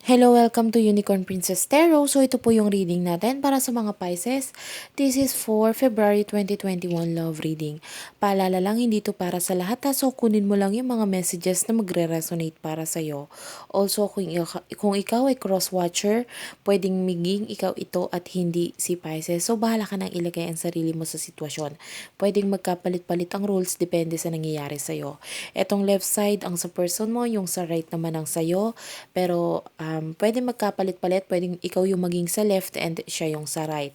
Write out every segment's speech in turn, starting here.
Hello, welcome to Unicorn Princess Tarot. So ito po yung reading natin para sa mga Pisces. This is for February 2021 love reading. Paalala lang, hindi ito para sa lahat so kunin mo lang yung mga messages na magre-resonate para sa iyo. Also, kung ikaw ay cross-watcher, pwedeng miging ikaw ito at hindi si Pisces. So bahala ka nang ilagay ang sarili mo sa sitwasyon. Pwedeng magkapalit-palit ang rules depende sa nangyayari sa iyo. Etong left side ang sa person mo, yung sa right naman ang sa iyo. Pero pwede magkapalit-palit, pwedeng ikaw yung maging sa left and siya yung sa right.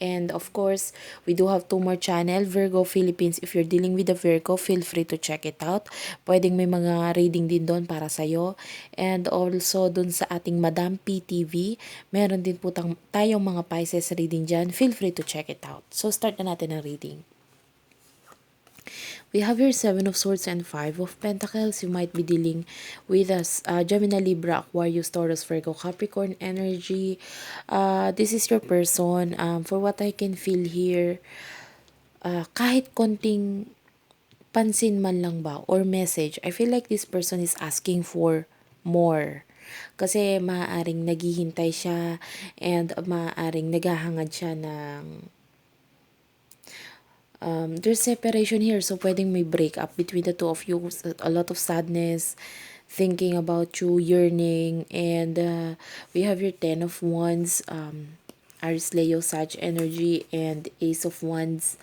And of course, we do have two more channel, Virgo Philippines. If you're dealing with a Virgo, feel free to check it out. Pwedeng may mga reading din doon para sa'yo. And also doon sa ating Madam PTV, meron din po tayong mga Pisces reading dyan. Feel free to check it out. So start na natin ang reading. We have here Seven of Swords and Five of Pentacles. You might be dealing with us, Gemini, Libra, Aquarius, Taurus, Virgo, Capricorn energy. This is your person. For what I can feel here, kahit konting pansin man lang ba or message, I feel like this person is asking for more. Kasi maaaring naghihintay siya and maaaring naghahangad siya ng there's separation here, so pwedeng may break up between the two of you, a lot of sadness, thinking about you, yearning, and we have your Ten of Wands, Aries, Leo, Sag energy, and Ace of Wands.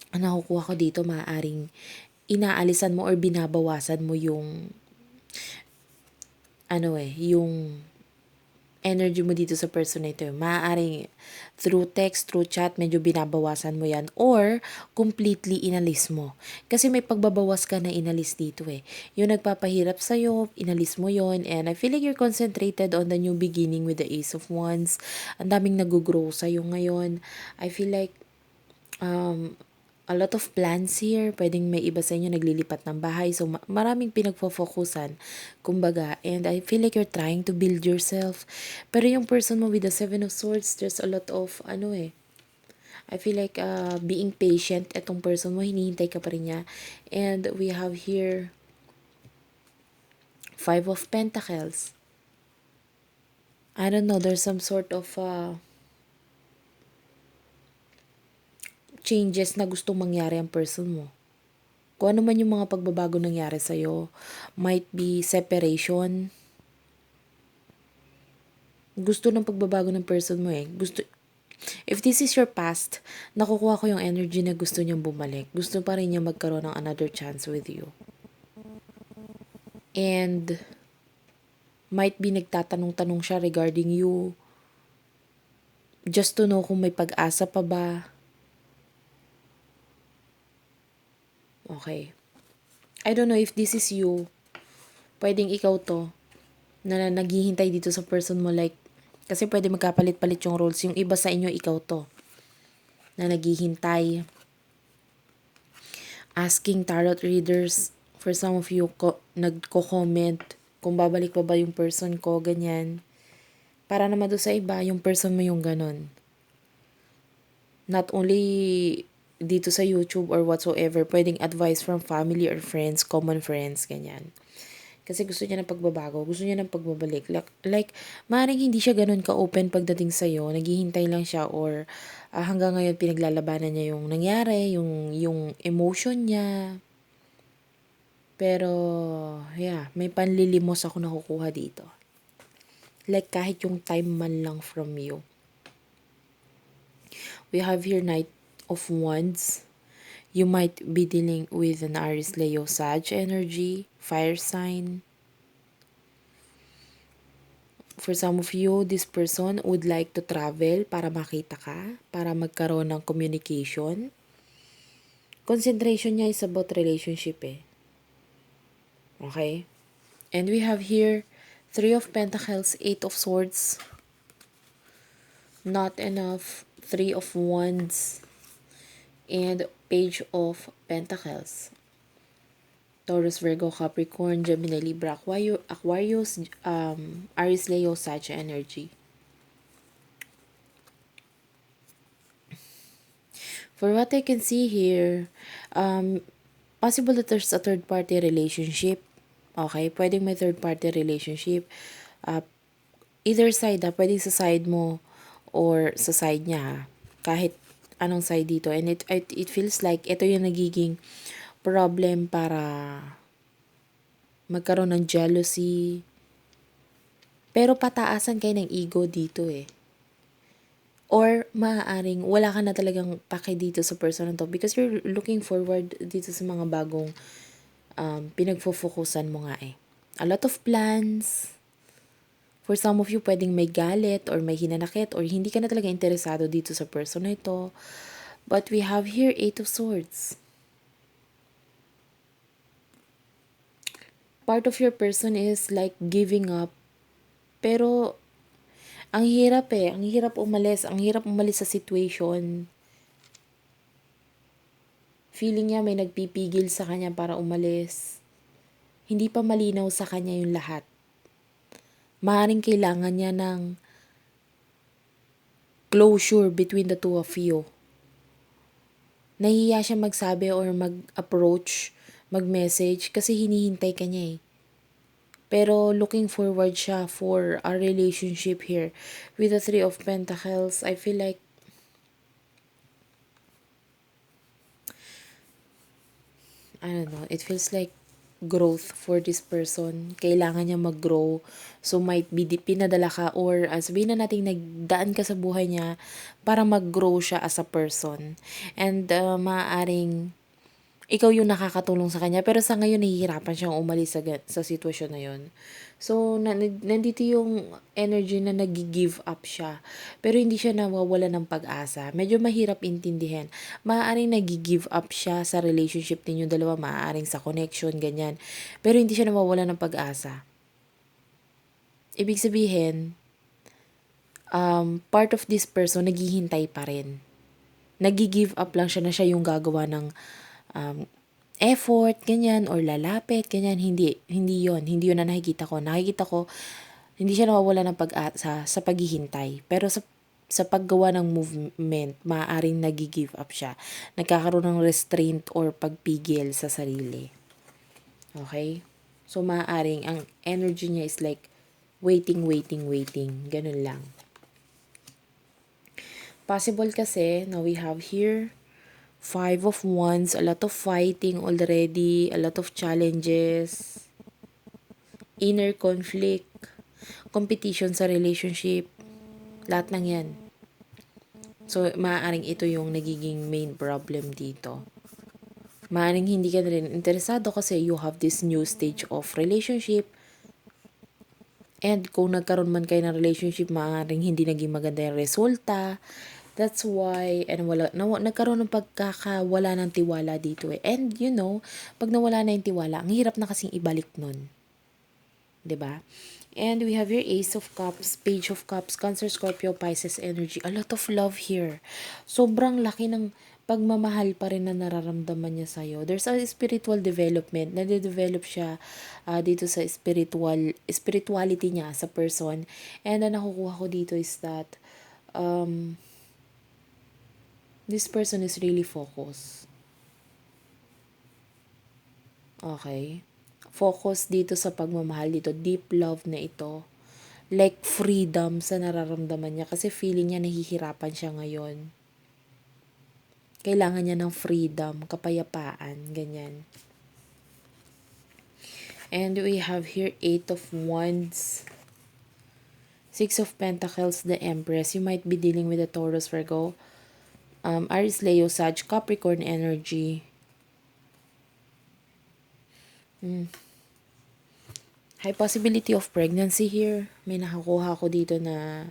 Ang nakukuha ko dito, maaaring inaalisan mo or binabawasan mo yung yung energy mo dito sa person na ito. Maaaring through text, through chat, medyo binabawasan mo yan. Or, completely inalis mo. Kasi may pagbabawas ka na inalis dito eh. Yung nagpapahirap sa'yo, inalis mo yon. And I feel like you're concentrated on the new beginning with the Ace of Wands. Ang daming nag-grow sa'yo ngayon. I feel like a lot of plans here. Pwedeng may iba sa inyo naglilipat ng bahay. So, maraming pinagfo-focusan. Kumbaga, and I feel like you're trying to build yourself. Pero yung person mo with the Seven of Swords, there's a lot of, I feel like being patient. Etong person mo, hinihintay ka pa rin niya. And we have here Five of Pentacles. I don't know, there's some sort of changes na gustong mangyari ang person mo. Kung ano man yung mga pagbabago nangyari sa'yo, might be separation. Gusto ng pagbabago ng person mo eh. If this is your past, nakukuha ko yung energy na gusto niyang bumalik. Gusto pa rin niya magkaroon ng another chance with you. And might be nagtatanong-tanong siya regarding you. Just to know kung may pag-asa pa ba. Okay. I don't know if this is you. Pwedeng ikaw to na naghihintay dito sa person mo, like, kasi pwede magkapalit-palit yung roles. Yung iba sa inyo, ikaw to na naghihintay. Asking tarot readers, for some of you, nagko-comment kung babalik pa ba yung person ko, ganyan. Para naman doon sa iba, yung person mo yung ganon. Not only dito sa YouTube or whatsoever, pwedeng advice from family or friends, common friends, ganyan. Kasi gusto niya ng pagbabago, gusto niya ng pagbabalik. Like maaaring hindi siya ganun ka-open pagdating sa'yo, naghihintay lang siya or hanggang ngayon pinaglalabanan niya yung nangyari, yung emotion niya. Pero, yeah, may panlilimos ako nakukuha dito. Like kahit yung time man lang from you. We have here Knight of Wands. You might be dealing with an Aries, Leo, Sag energy, fire sign. For some of you, this person would like to travel para makita ka, para magkaroon ng communication. Concentration niya is about relationship eh. Okay? And we have here Three of Pentacles, Eight of Swords. Not enough. Three of Wands. And Page of Pentacles. Taurus, Virgo, Capricorn, Gemini, Libra, Aquarius, Aries, Leo, Sag energy. For what I can see here, possible that there's a third party relationship. Okay? Pwedeng may third party relationship. Uh, Either side pwedeng sa side mo or sa side niya ha. Kahit anong side dito. And it feels like ito yung nagiging problem para magkaroon ng jealousy. Pero pataasan kayo ng ego dito eh. Or maaaring wala ka na talagang pake dito sa person na to because you're looking forward dito sa mga bagong pinagfo-focusan mo nga eh. A lot of plans. For some of you, pwedeng may galit or may hinanakit or hindi ka na talaga interesado dito sa person na ito. But we have here 8 of Swords. Part of your person is like giving up. Pero, ang hirap eh. Ang hirap umalis. Ang hirap umalis sa situation. Feeling niya may nagpipigil sa kanya para umalis. Hindi pa malinaw sa kanya yung lahat. Maaaring kailangan niya ng closure between the two of you. Nahihiya siya magsabi or mag-approach, mag-message kasi hinihintay ka niya eh. Pero looking forward siya for a relationship here. With the Three of Pentacles, I feel like I don't know, it feels like growth for this person. Kailangan niya mag-grow. So, might be pinadala ka or sabihin na natin nagdaan ka sa buhay niya para mag-grow siya as a person. And maaaring ikaw yung nakakatulong sa kanya. Pero sa ngayon, nahihirapan siyang umalis sa sitwasyon na yun. So, nandito yung energy na nag-give up siya. Pero hindi siya nawawala ng pag-asa. Medyo mahirap intindihin. Maaaring nag-give up siya sa relationship ninyo dalawa. Maaaring sa connection, ganyan. Pero hindi siya nawawala ng pag-asa. Ibig sabihin, part of this person, naghihintay pa rin. Nag-give up lang siya na siya yung gagawa ng effort, ganyan, or lalapit, ganyan. Hindi yon na nakikita ko. Nakikita ko, hindi siya nawawala ng pag-asa sa paghihintay. Pero sa paggawa ng movement, maaaring nag-give up siya. Nagkakaroon ng restraint or pagpigil sa sarili. Okay? So, maaaring ang energy niya is like waiting. Ganun lang. Possible kasi, now we have here 5 of Wands, a lot of fighting already, a lot of challenges, inner conflict, competition sa relationship, lahat ng yan. So, maaaring ito yung nagiging main problem dito. Maaaring hindi ka na rin interesado kasi you have this new stage of relationship. And kung nagkaroon man kayo ng relationship, maaaring hindi naging maganda yung resulta. That's why, and nagkaroon ng pagkakawala ng tiwala dito eh. And you know, pag nawala na yung tiwala, ang hirap na kasing ibalik nun. 'Di ba? And we have your Ace of Cups, Page of Cups, Cancer, Scorpio, Pisces energy. A lot of love here. Sobrang laki ng pagmamahal pa rin na nararamdaman niya sa'yo. There's a spiritual development. Nade-develop siya dito sa spirituality niya sa person. And ang nakukuha ko dito is that this person is really focused. Okay? Focus dito sa pagmamahal dito. Deep love na ito. Like freedom sa nararamdaman niya. Kasi feeling niya nahihirapan siya ngayon. Kailangan niya ng freedom, kapayapaan, ganyan. And we have here 8 of Wands. 6 of Pentacles, the Empress. You might be dealing with a Taurus, Virgo, Aries, Leo, Sag, Capricorn energy. High possibility of pregnancy here. May nakakuha ko dito na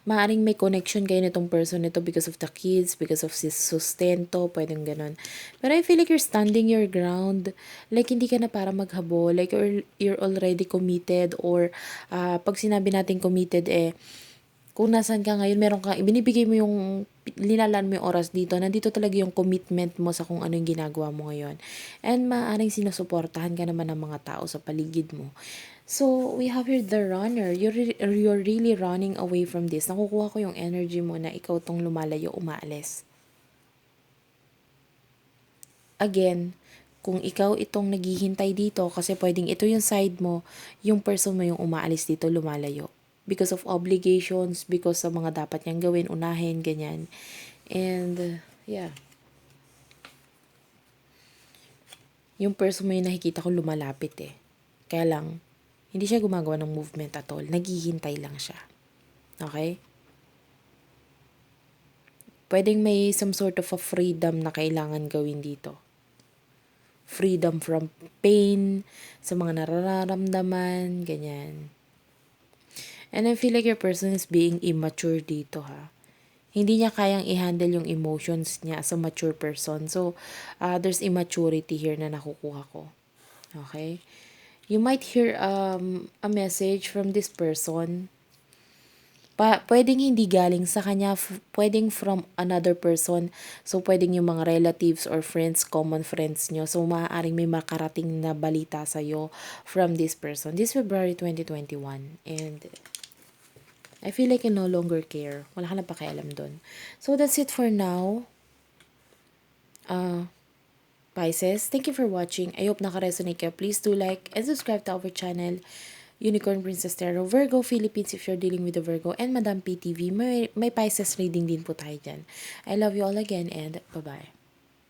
maaaring may connection kayo nitong person nito because of the kids, because of sustento, pwedeng ganun. Pero I feel like you're standing your ground. Like hindi ka na para maghabol. Like you're already committed or pag sinabi natin committed kung nasan ka ngayon, meron ka, ibinibigay mo yung, linalaan mo yung oras dito, nandito talaga yung commitment mo sa kung ano yung ginagawa mo ngayon. And maaaring sinusuportahan ka naman ng mga tao sa paligid mo. So, we have here the runner. You're really running away from this. Nakukuha ko yung energy mo na ikaw tong lumalayo, umaalis. Again, Kung ikaw itong naghihintay dito, kasi pwedeng ito yung side mo, yung person mo yung umaalis dito, lumalayo. Because of obligations, because sa mga dapat niyang gawin, unahin, ganyan. And, yeah. Yung person mo yung nakikita ko lumalapit eh. Kaya lang, hindi siya gumagawa ng movement at all. Naghihintay lang siya. Okay? Pwedeng may some sort of a freedom na kailangan gawin dito. Freedom from pain, sa mga nararamdaman, ganyan. And I feel like your person is being immature dito ha. Hindi niya kayang i-handle yung emotions niya as a mature person. So, there's immaturity here na nakukuha ko. Okay? You might hear a message from this person. Pwedeng hindi galing sa kanya, pwedeng from another person. So, pwedeng yung mga relatives or friends, common friends nyo. So, maaaring may makarating na balita sa'yo from this person. This February 2021. And I feel like I no longer care. Wala ka na pakialam dun. So, that's it for now. Pisces, thank you for watching. I hope naka-resonate kayo. Please do like and subscribe to our channel, Unicorn Princess Tarot, Virgo Philippines if you're dealing with the Virgo, and Madam PTV. May Pisces reading din po tayo dyan. I love you all again and bye-bye.